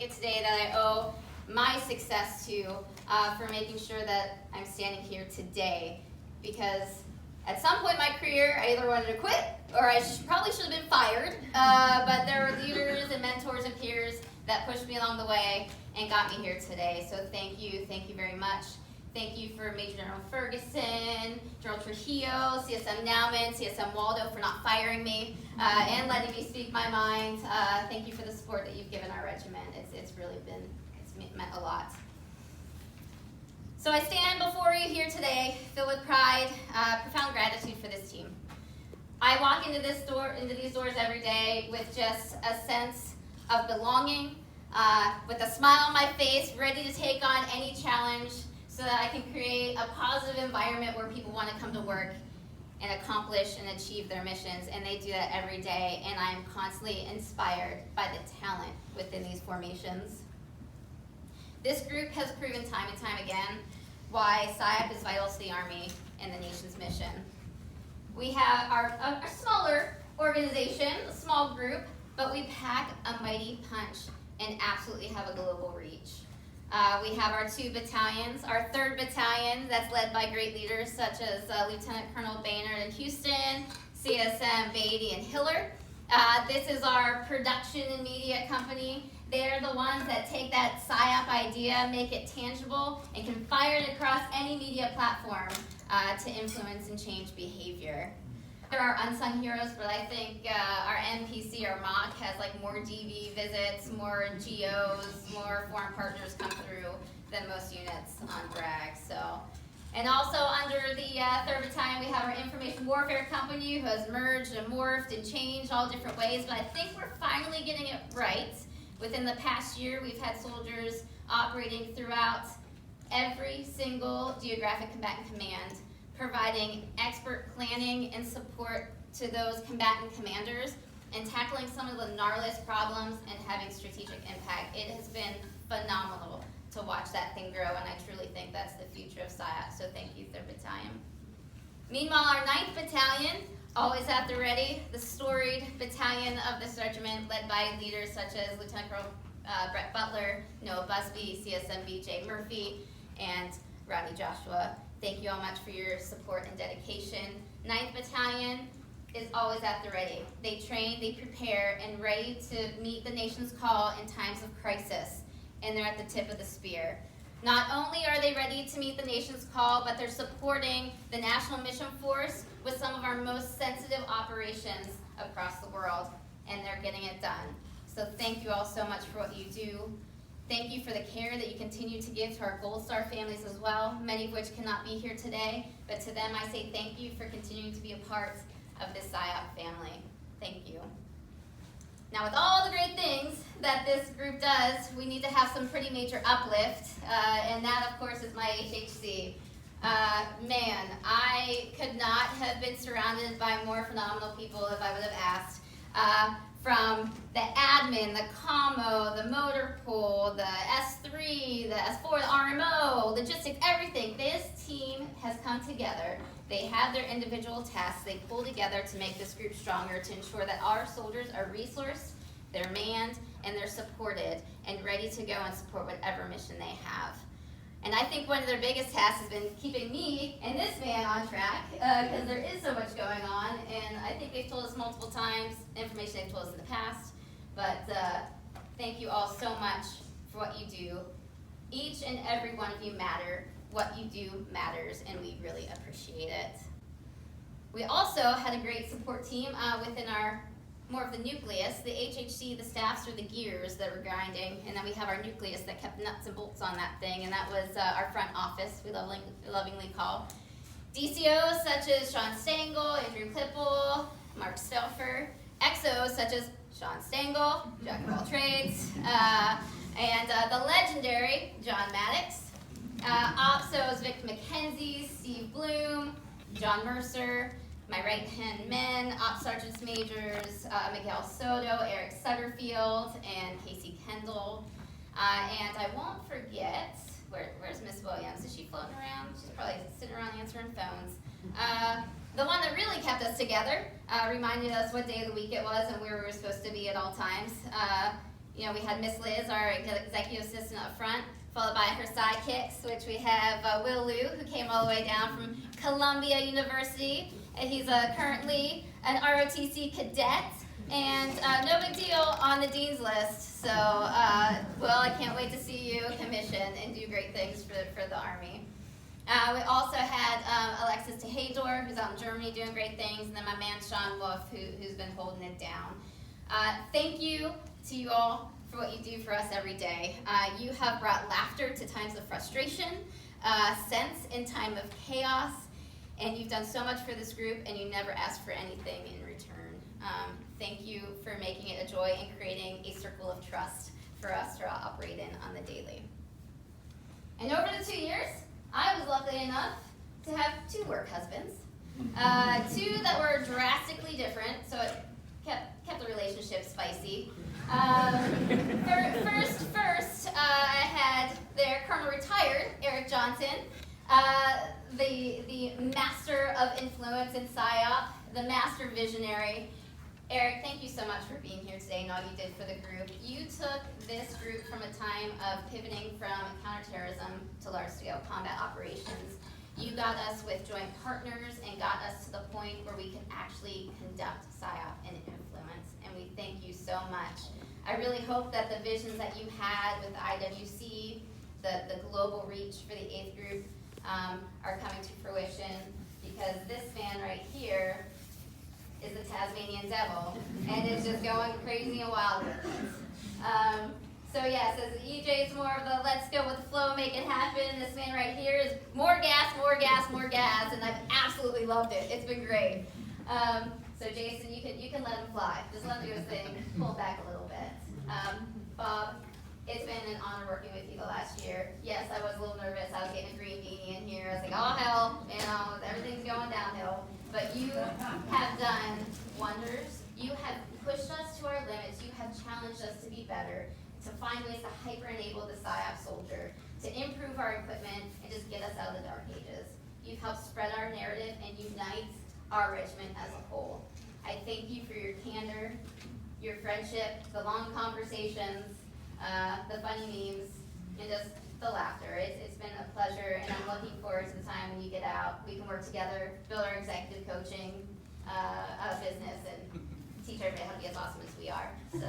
it today that I owe my success to for making sure that I'm standing here today. Because at some point in my career, I either wanted to quit or I probably should have been fired. But there were leaders and mentors and peers that pushed me along the way and got me here today. So thank you very much. Thank you for Major General Ferguson, General Trujillo, CSM Nauman, CSM Waldo for not firing me and letting me speak my mind. Thank you for the support that you've given our regiment. It's really meant a lot. So I stand before you here today filled with pride, profound gratitude for this team. I walk into these doors every day with just a sense of belonging, with a smile on my face, ready to take on any challenge so that I can create a positive environment where people want to come to work and accomplish and achieve their missions. And they do that every day, and I am constantly inspired by the talent within these formations. This group has proven time and time again why PSYOP is vital to the Army and the nation's mission. We have a smaller organization, a small group, but we pack a mighty punch and absolutely have a global reach. We have our 2 battalions, our 3rd battalion that's led by great leaders such as Lieutenant Colonel Baynard in Houston, CSM Beatty and Hiller. This is our production and media company. They're the ones that take that PSYOP idea, make it tangible, and can fire it across any media platform to influence and change behavior. There are unsung heroes, but I think our MPC, our MOC, has like more DV visits, more GOs, more foreign partners come through than most units on brag. And also under the 3rd Battalion, we have our Information Warfare Company who has merged and morphed and changed all different ways, but I think we're finally getting it right. Within the past year, we've had soldiers operating throughout every single geographic combatant command, providing expert planning and support to those combatant commanders and tackling some of the gnarliest problems and having strategic impact. It has been phenomenal to watch that thing grow, and I truly think that's the future of PSYOP, so thank you, 3rd Battalion. Meanwhile, our 9th Battalion, always at the ready, the storied battalion of this regiment, led by leaders such as Lieutenant Colonel Brett Butler, Noah Busby, CSM BJ Murphy, and Rodney Joshua. Thank you all much for your support and dedication. 9th Battalion is always at the ready. They train, they prepare, and ready to meet the nation's call in times of crisis, and they're at the tip of the spear. Not only are they ready to meet the nation's call, but they're supporting the National Mission Force with some of our most sensitive operations across the world, and they're getting it done. So thank you all so much for what you do. Thank you for the care that you continue to give to our Gold Star families as well, many of which cannot be here today, but to them I say thank you for continuing to be a part of this PSYOP family. Thank you. Now, with all the great things that this group does, we need to have some pretty major uplift, and that, of course, is my HHC. Man, I could not have been surrounded by more phenomenal people if I would have asked. From the admin, the commo, the motor pool, the S3, the S4, the RMO, logistics, everything. This team has come together. They have their individual tasks. They pull together to make this group stronger, to ensure that our soldiers are resourced, they're manned, and they're supported and ready to go and support whatever mission they have. And I think one of their biggest tasks has been keeping me and this man on track, because there is so much going on, and I think they've told us multiple times, information they've told us in the past, but thank you all so much for what you do. Each and every one of you matter. What you do matters, and we really appreciate it. We also had a great support team within our more of the nucleus. The HHC, the staffs are the gears that we're grinding, and then we have our nucleus that kept nuts and bolts on that thing, and that was our front office, we lovingly call. DCOs such as Sean Stengel, Andrew Klippel, Mark Stelfer, XOs such as Sean Stengel, jack of all trades, and the legendary John Maddox. OPSOs Vic McKenzie, Steve Bloom, John Mercer, my right-hand men, Ops Sergeants Majors, Miguel Soto, Eric Sutterfield, and Casey Kendall. And I won't forget, where's Miss Williams? Is she floating around? She's probably sitting around answering phones. The one that really kept us together, reminded us what day of the week it was and where we were supposed to be at all times. we had Miss Liz, our executive assistant up front, followed by her sidekicks, which we have Will Liu, who came all the way down from Columbia University, and he's currently an ROTC cadet, and no big deal on the dean's list. So, Will, I can't wait to see you commission and do great things for the Army. We also had Alexis Tehador, who's out in Germany doing great things, and then my man Sean Wolf, who's been holding it down. Thank you to you all for what you do for us every day. You have brought laughter to times of frustration, sense in time of chaos, and you've done so much for this group, and you never ask for anything in return. Thank you for making it a joy and creating a circle of trust for us to operate in on the daily. And over the 2 years, I was lucky enough to have 2 work husbands, 2 that were drastically different, so it kept the relationship spicy. First, I had their Colonel Retired, Eric Johnson, the master of influence in PSYOP, the master visionary. Eric, thank you so much for being here today and all you did for the group. You took this group from a time of pivoting from counterterrorism to large-scale combat operations. You got us with joint partners and got us to the point where we can actually conduct PSYOP and influence, and we thank you so much. I really hope that the visions that you had with the IWC, the global reach for the 8th group, are coming to fruition, because this man right here is the Tasmanian devil, and it's just going crazy and wild with it. So yeah, it says EJ is more of the let's go with the flow, make it happen. This man right here is more gas, more gas, more gas, and I've absolutely loved it. It's been great. So Jason, you can let him fly. Just let him do his thing. Pull back a little bit. Bob, it's been an honor working with you the last year. Yes, I was a little nervous. I was getting a green beanie in here. I was like, oh hell, everything's going downhill. But you have done wonders. You have pushed us to our limits. You have challenged us to be better, to find ways to hyper-enable the PSYOP soldier, to improve our equipment, and just get us out of the dark ages. You've helped spread our narrative and unite our regiment as a whole. I thank you for your candor, your friendship, the long conversations, the funny memes, and just the laughter. It's been a pleasure, and I'm looking forward to the time when you get out. We can work together, build our executive coaching business, and teach everybody how to be as awesome as we are. So,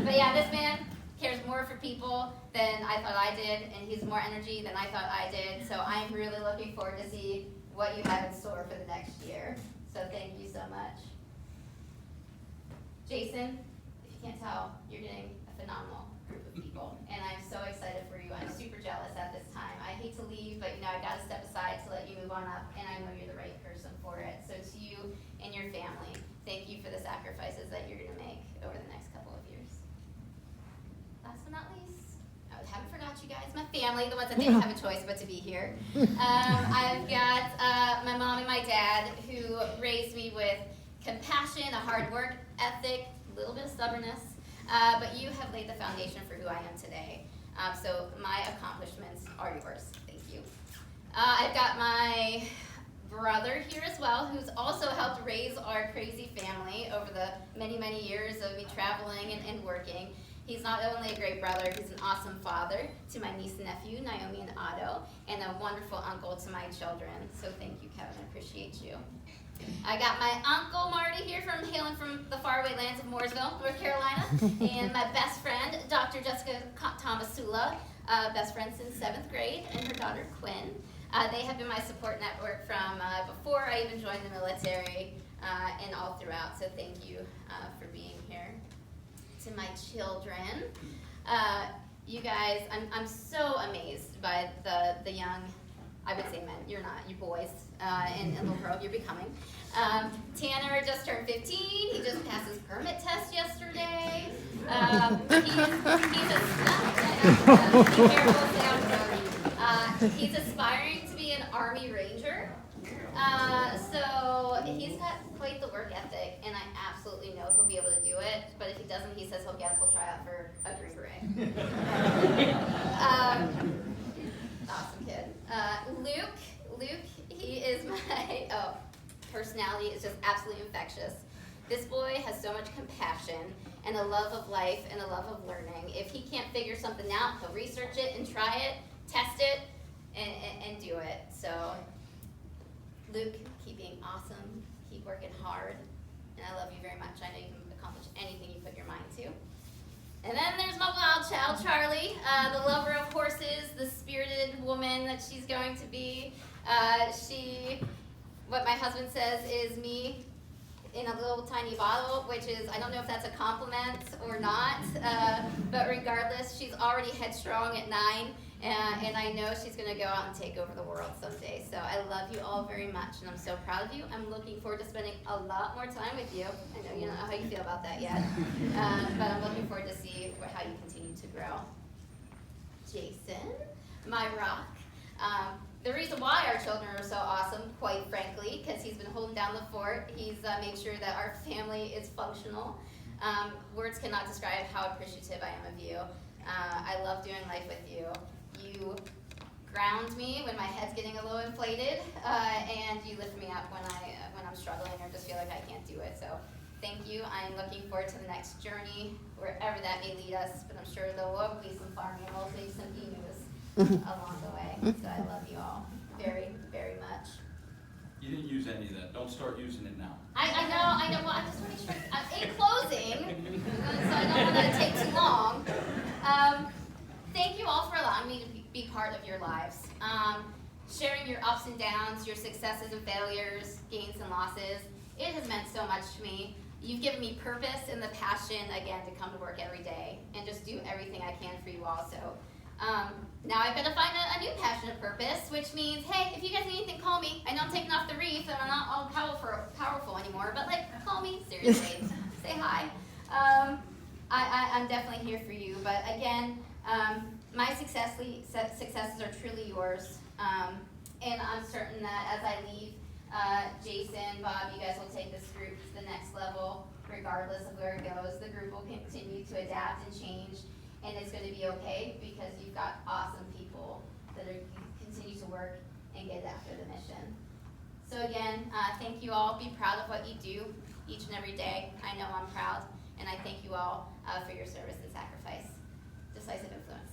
but yeah, this man cares more for people than I thought I did, and he's more energy than I thought I did. So I'm really looking forward to see what you have in store for the next year. So thank you so much. Jason, if you can't tell, you're getting a phenomenal group of people, and I'm so excited for you. I'm super jealous at this time. I hate to leave, but I've got to step aside to let you move on up, and I know you're the right person for it. So to you and your family, thank you for the sacrifices that you're going to make over the next couple of years. Last but not least, I haven't forgot you guys, my family, the ones that didn't have a choice but to be here. I've got my mom and my dad, who raised me with compassion, a hard work ethic, a little bit of stubbornness, but you have laid the foundation for who I am today. So my accomplishments are yours. Thank you. I've got my brother here as well, who's also helped raise our crazy family over the many, many years of me traveling and working. He's not only a great brother, he's an awesome father to my niece and nephew, Naomi and Otto, and a wonderful uncle to my children. So thank you, Kevin. I appreciate you. I got my Uncle Marty here hailing from the faraway lands of Mooresville, North Carolina, and my best friend, Dr. Jessica Thomasula, best friend since 7th grade, and her daughter, Quinn. They have been my support network from before I even joined the military and all throughout, so thank you for being here. To my children, you guys, I'm so amazed by the young, I would say men, you're not, you boys, and little girl you're becoming. Tanner just turned 15, he just passed his permit test yesterday. He's aspiring to be an Army Ranger. So he's got quite the work ethic, and I absolutely know he'll be able to do it, but if he doesn't, he says he'll try out for a Green Beret. Awesome kid. Luke, he is my, personality is just absolutely infectious. This boy has so much compassion, and a love of life and a love of learning. If he can't figure something out, he'll research it and try it, test it, and do it. So, Luke, keep being awesome, keep working hard, and I love you very much. I know you can accomplish anything you put your mind to. And then there's my wild child, Charlie, the lover of horses, the spirited woman that she's going to be. What my husband says is me in a little tiny bottle, which is, I don't know if that's a compliment or not, but regardless, she's already headstrong at 9, and I know she's going to go out and take over the world someday. So I love you all very much, and I'm so proud of you. I'm looking forward to spending a lot more time with you. I know you don't know how you feel about that yet, but I'm looking forward to see how you continue to grow. Jason, my rock. The reason why our children are so awesome, quite frankly, because he's been holding down the fort. He's made sure that our family is functional. Words cannot describe how appreciative I am of you. I love doing life with you. You ground me when my head's getting a little inflated, and you lift me up when I'm struggling or just feel like I can't do it. So thank you. I'm looking forward to the next journey, wherever that may lead us. But I'm sure there will be some farm animals, maybe some emus along the way. So I love you all very, very much. You didn't use any of that. Don't start using it now. I know. Well, I just want to make sure. In closing, so I don't want to take too long. Thank you all for allowing me to be part of your lives. Sharing your ups and downs, your successes and failures, gains and losses. It has meant so much to me. You've given me purpose and the passion, again, to come to work every day and just do everything I can for you all. So now I've got to find a new passion and purpose, which means, hey, if you guys need anything, call me. I know I'm taking off the wreath and I'm not all powerful anymore, but call me, seriously. Say hi. I'm definitely here for you. But again, my successes are truly yours. And I'm certain that as I leave, Jason, Bob, you guys will take this group to the next level, regardless of where it goes. The group will continue to adapt and change. And it's going to be okay because you've got awesome people that are continue to work and get after the mission. So again, thank you all. Be proud of what you do each and every day. I know I'm proud, and I thank you all for your service and sacrifice. Decisive influence.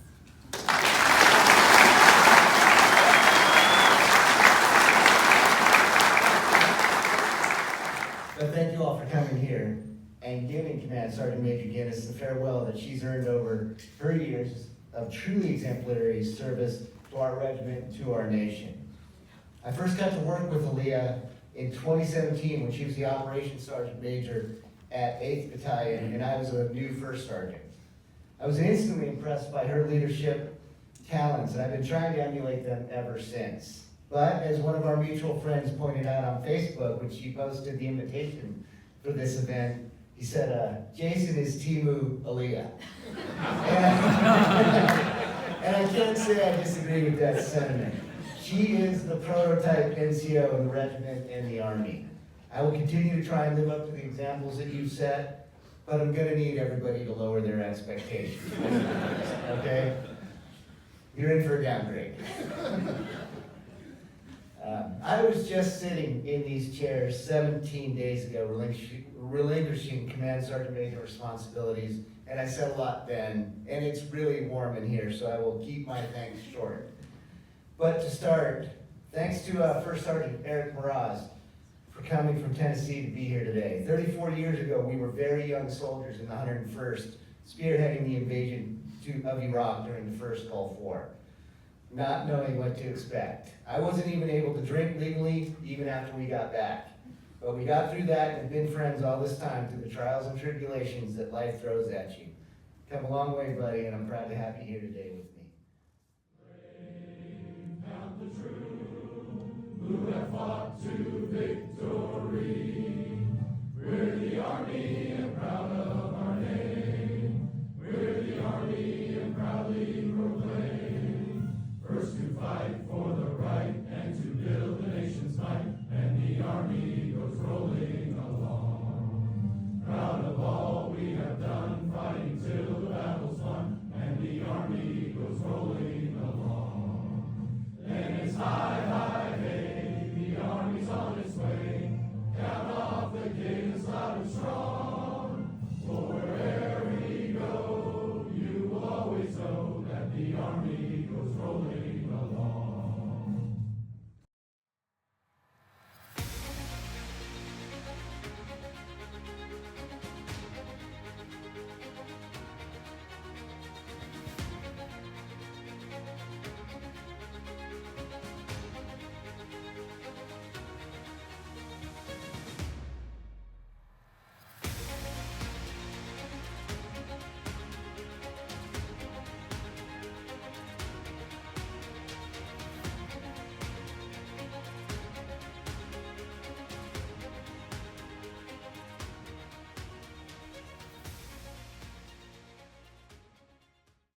So thank you all for coming here and giving Command Sergeant Major Ginos the farewell that she's earned over her years of truly exemplary service to our regiment and to our nation. I first got to work with Aleah in 2017 when she was the Operations Sergeant Major at 8th Battalion and I was a new First Sergeant. I was instantly impressed by her leadership talents and I've been trying to emulate them ever since. But as one of our mutual friends pointed out on Facebook when she posted the invitation for this event, he said, Jason is Timu Aleah. And I can't say I disagree with that sentiment. She is the prototype NCO in the regiment and the Army. I will continue to try and live up to the examples that you've set, but I'm going to need everybody to lower their expectations. Okay? You're in for a downgrade. I was just sitting in these chairs 17 days ago, relinquishing Command Sergeant Major responsibilities, and I said a lot then, and it's really warm in here, so I will keep my thanks short. But to start, thanks to First Sergeant Eric Mraz for coming from Tennessee to be here today. 34 years ago, we were very young soldiers in the 101st, spearheading the invasion of Iraq during the first Gulf War, not knowing what to expect. I wasn't even able to drink legally even after we got back. But we got through that and have been friends all this time through the trials and tribulations that life throws at you. Come a long way, buddy, and I'm proud to have you here today with me. Brave and the true, who have fought to victory, we're the Army